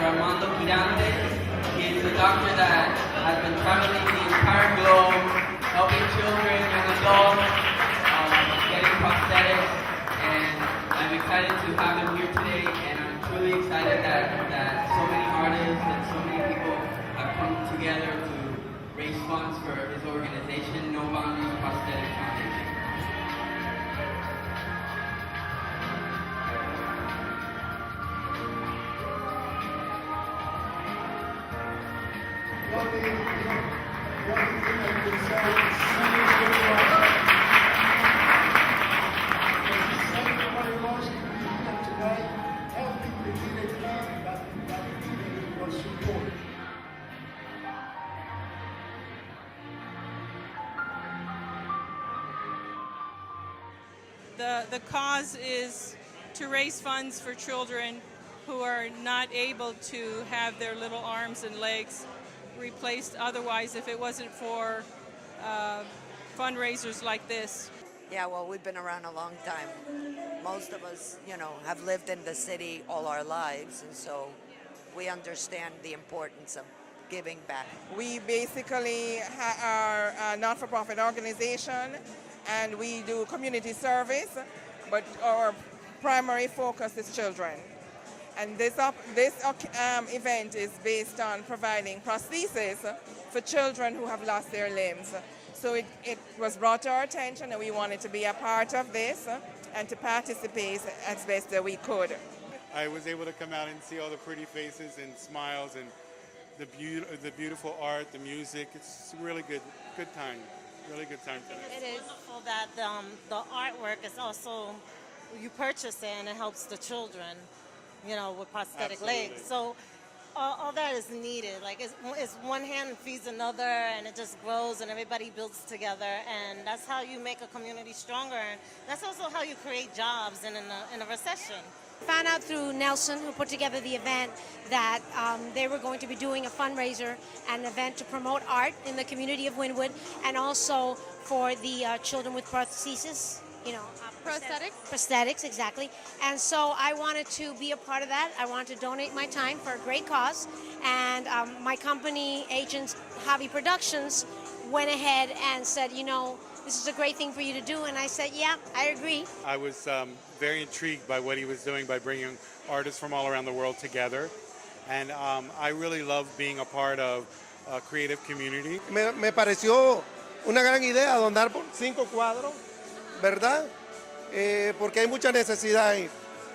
He is a doctor that has been traveling the entire globe, helping children, young adults, getting prosthetics, and I'm excited to have him here today, and I'm truly excited that so many artists and so many people have come together to raise funds for his organization, No Boundaries Prosthetic Foundation. The cause is to raise funds for children who are not able to have their little arms and legs replaced otherwise if it wasn't for fundraisers like this. Yeah, well, we've been around a long time. Most of us, have lived in the city all our lives, and so we understand the importance of giving back. We basically are a not-for-profit organization, and we do community service, but our primary focus is children. And this event is based on providing prostheses for children who have lost their limbs. So it was brought to our attention, and we wanted to be a part of this and to participate as best that we could. I was able to come out and see all the pretty faces and smiles and the beautiful art, the music. It's a really good time. Really good time for us. It is wonderful that the artwork is also, you purchase it and it helps the children, with prosthetic Absolutely. legs. So all that is needed. Like it's one hand feeds another, and it just grows, and everybody builds together, and that's how you make a community stronger. And that's also how you create jobs in a recession. Found out through Nelson, who put together the event, that they were going to be doing a fundraiser, an event to promote art in the community of Wynwood, and also for the children with prosthesis, prosthetics, exactly. And so I wanted to be a part of that. I wanted to donate my time for a great cause, and my company, Agents Hobby Productions, went ahead and said, this is a great thing for you to do, and I said, yeah, I agree. I was very intrigued by what he was doing by bringing artists from all around the world together, and I really love being a part of a creative community. Me pareció una gran idea donar por 5 cuadros, ¿verdad? Porque hay mucha necesidad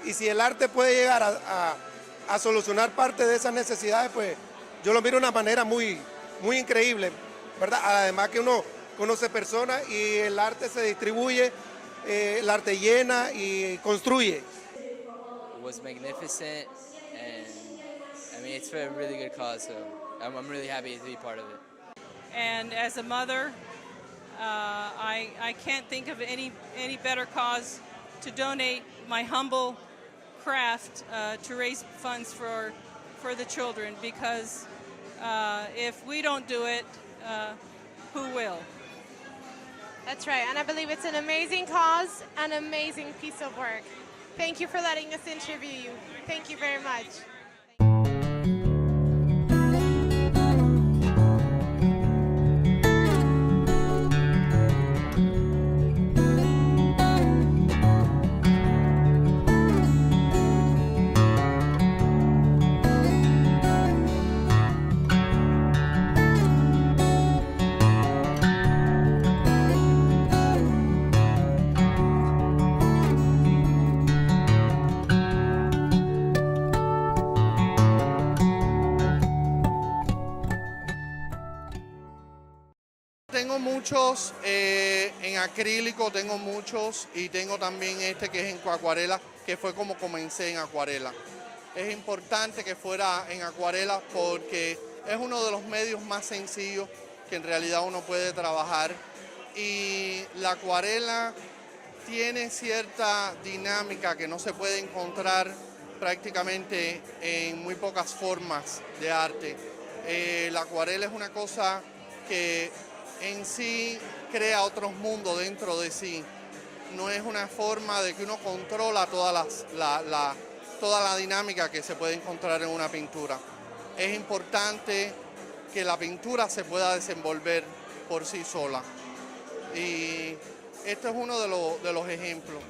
y si el arte puede llegar a solucionar parte de esas necesidades, pues yo lo miro de una manera muy increíble, ¿verdad? Además que uno conoce personas y el arte se distribuye, el arte llena y construye. It was magnificent, and it's for a really good cause, so I'm really happy to be part of it. And as a mother, I can't think of any better cause to donate my humble craft to raise funds for the children, because if we don't do it, who will? That's right, and I believe it's an amazing cause, an amazing piece of work. Thank you for letting us interview you. Thank you very much. Tengo muchos en acrílico, tengo muchos y tengo también este que es en acuarela, que fue como comencé en acuarela. Es importante que fuera en acuarela porque es uno de los medios más sencillos que en realidad uno puede trabajar, y la acuarela tiene cierta dinámica que no se puede encontrar prácticamente en muy pocas formas de arte. La acuarela es una cosa que en sí crea otros mundos dentro de sí. No es una forma de que uno controla todas toda la dinámica que se puede encontrar en una pintura. Es importante que la pintura se pueda desenvolver por sí sola. Y este es uno de los ejemplos.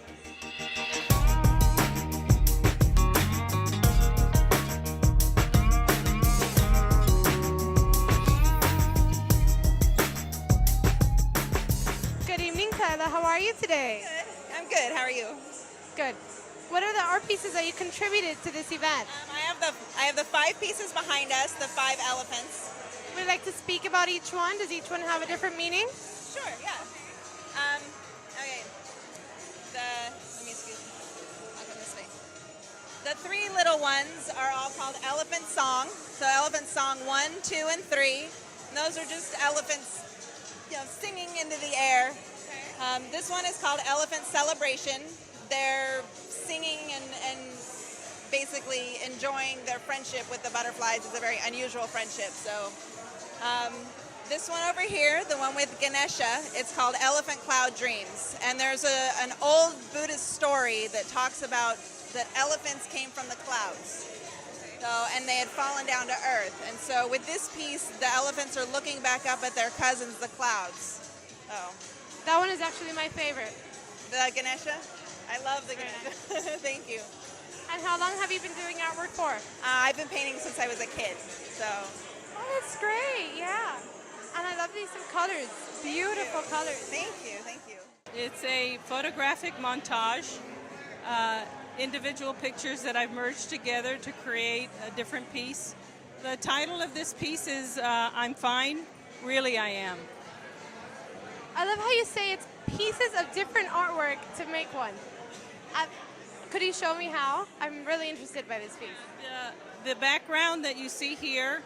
Good evening, Tyla. How are you today? Good. I'm good. How are you? Good. What are the art pieces that you contributed to this event? I have the 5 pieces behind us, the 5 elephants. Would you like to speak about each one? Does each one have a different meaning? Sure. Yeah. Okay. Let me excuse me. I'll come this way. The 3 little ones are all called Elephant Song. So Elephant Song 1, 2, and 3. And those are just elephants, singing into the air. Okay. This one is called Elephant Celebration. They're singing and basically enjoying their friendship with the butterflies. It's a very unusual friendship. So this one over here, the one with Ganesha, it's called Elephant Cloud Dreams. And there's an old Buddhist story that talks about that elephants came from the clouds. So, and they had fallen down to earth. And so with this piece, the elephants are looking back up at their cousins, the clouds. Oh. That one is actually my favorite. The Ganesha? I love the Ganesha. Thank you. And how long have you been doing artwork for? I've been painting since I was a kid, so. Oh, that's great, yeah. And I love these colors, beautiful colors. Thank you, thank you. It's a photographic montage, individual pictures that I've merged together to create a different piece. The title of this piece is I'm Fine, Really I Am. I love how you say it's pieces of different artwork to make one. Could you show me how? I'm really interested by this piece. The background that you see here,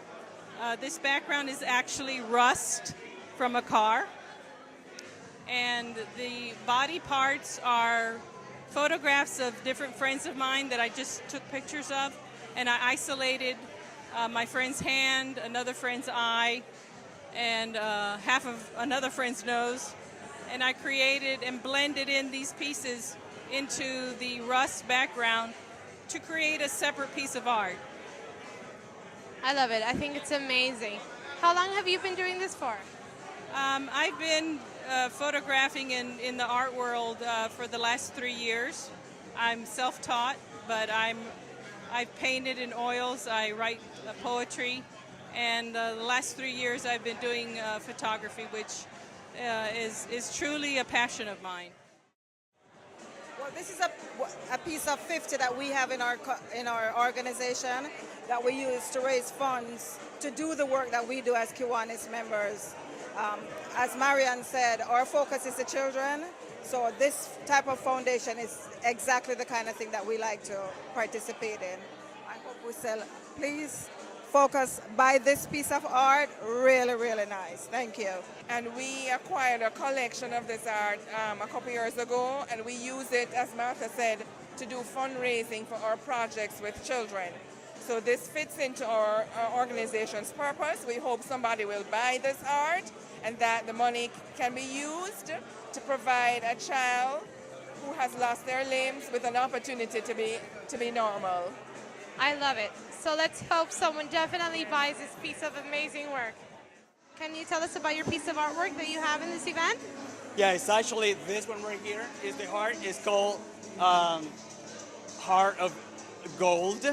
this background is actually rust from a car. And the body parts are photographs of different friends of mine that I just took pictures of. And I isolated my friend's hand, another friend's eye, and half of another friend's nose. And I created and blended in these pieces into the rust background to create a separate piece of art. I love it. I think it's amazing. How long have you been doing this for? I've been photographing in the art world for the last 3 years. I'm self-taught, but I've painted in oils, I write poetry, and the last 3 years I've been doing photography, which is truly a passion of mine. Well, this is a piece of 50 that we have in our organization that we use to raise funds to do the work that we do as Kiwanis members. As Marianne said, our focus is the children, so this type of foundation is exactly the kind of thing that we like to participate in. I hope we sell. Please focus, buy this piece of art, really, really nice. Thank you. And we acquired a collection of this art a couple years ago, and we use it, as Martha said, to do fundraising for our projects with children. So this fits into our organization's purpose. We hope somebody will buy this art and that the money can be used to provide a child who has lost their limbs with an opportunity to be normal. I love it. So let's hope someone definitely buys this piece of amazing work. Can you tell us about your piece of artwork that you have in this event? Yeah, it's actually this one right here is the heart. It's called Heart of Gold.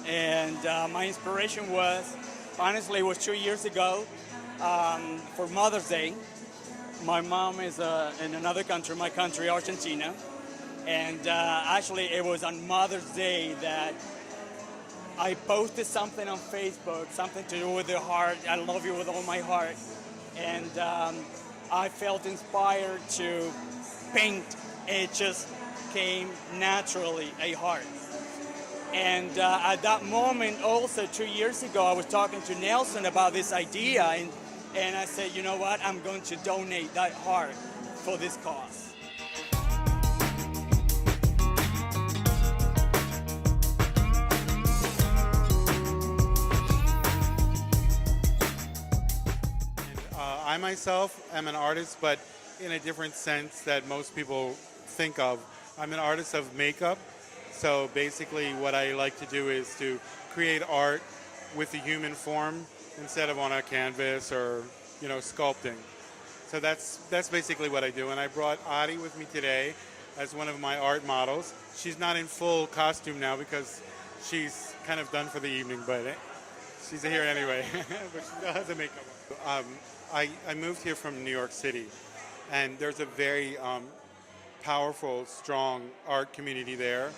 And my inspiration was, honestly, it was 2 years ago for Mother's Day. My mom is in another country, my country, Argentina. And actually, it was on Mother's Day that I posted something on Facebook, something to do with the heart. I love you with all my heart. And I felt inspired to paint. It just came naturally, a heart. And at that moment, also 2 years ago, I was talking to Nelson about this idea, and I said, you know what, I'm going to donate that heart for this cause. I myself am an artist, but in a different sense that most people think of. I'm an artist of makeup. So basically what I like to do is to create art with the human form instead of on a canvas or, you know, sculpting. So that's basically what I do. And I brought Adi with me today as one of my art models. She's not in full costume now because she's kind of done for the evening, but she's here anyway. But she still has a makeup on. I moved here from New York City, and there's a very powerful, strong art community there.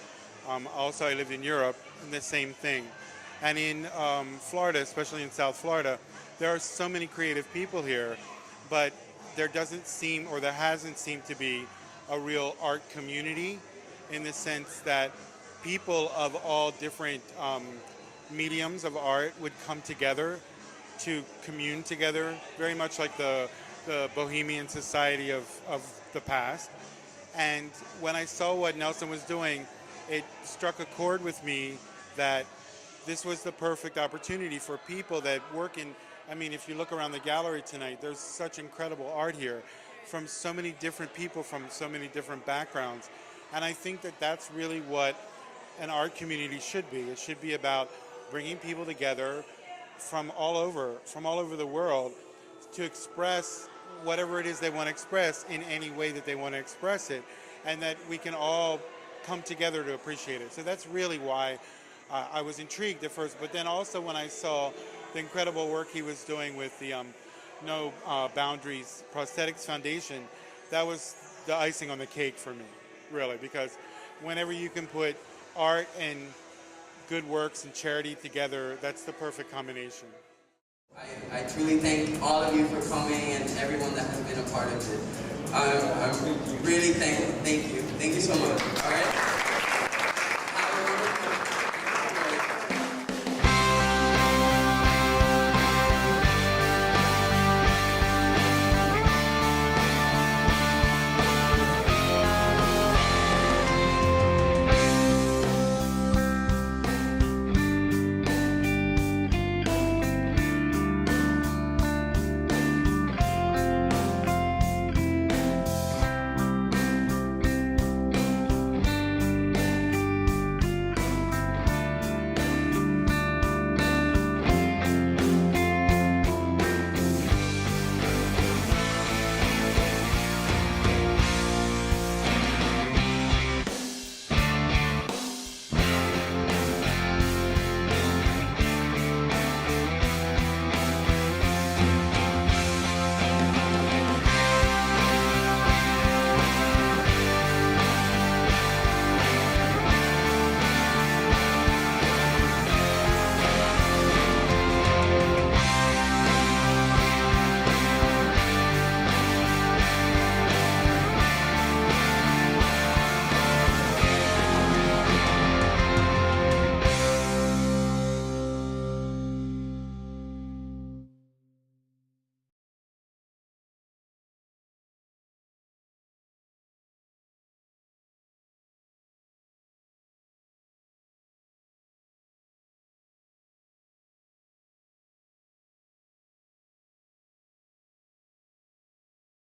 Also, I lived in Europe, and the same thing. And in Florida, especially in South Florida, there are so many creative people here, but there doesn't seem, or there hasn't seemed to be, a real art community in the sense that people of all different mediums of art would come together to commune together, very much like the Bohemian society of the past. And when I saw what Nelson was doing, it struck a chord with me that this was the perfect opportunity for people that work in, I mean, if you look around the gallery tonight, there's such incredible art here from so many different people from so many different backgrounds. And I think that that's really what an art community should be. It should be about bringing people together from all over the world to express whatever it is they want to express in any way that they want to express it, and that we can all come together to appreciate it. So that's really why I was intrigued at first, but then also when I saw the incredible work he was doing with the No Boundaries Prosthetics Foundation, that was the icing on the cake for me, really, because whenever you can put art and good works and charity together, that's the perfect combination. I truly thank all of you for coming and everyone that has been a part of it. I'm really thank you. Thank you so much. All right?